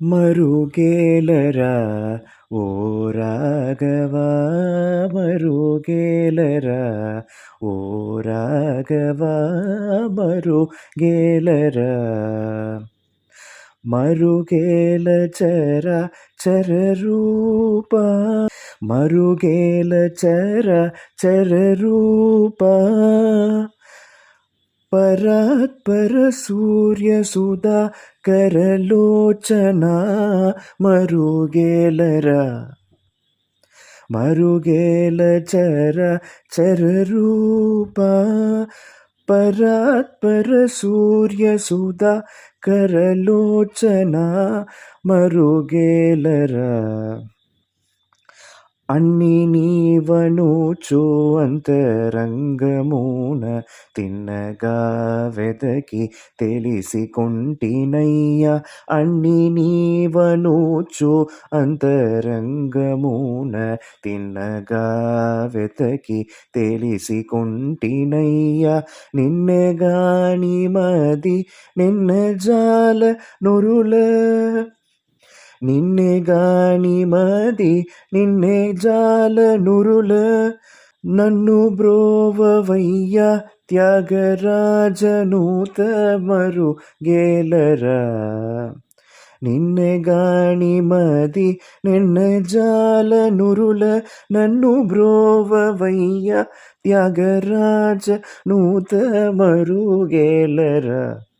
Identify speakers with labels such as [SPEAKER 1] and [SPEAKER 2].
[SPEAKER 1] మరుగేలరా ఓ రాఘవా మరుగేలరా ఓ రాఘవా మరుగేలరా మరుగేల చర చరరూపా మరుగేల చర చరరూపా పరాత్పర సూర్య సుధా కరలోచనా మరుగేలరా మరుగేల చర చరరూపా పరాత్పర సూర్య సుధా కరలోచనా మరుగేలరా అన్ని నీవనుచు అంతరంగమున తిన్నగా వెదకి తెలిసికొంటినయ్యా అన్ని నీవనుచు అంతరంగమున తిన్నగా వెదకి తెలిసికొంటినయ్యా నిన్నెగాని మది నిన్న జాల నొరుల నిన్నెగాని మది నిన్నే జాల నురుల నన్ను బ్రోవవయ్యా త్యాగరాజనూత మరుగేలరా నిన్నెగాని మది నిన్న జాల నురుల నన్ను బ్రోవవయ్యా త్యాగరాజ నూత మరుగేలరా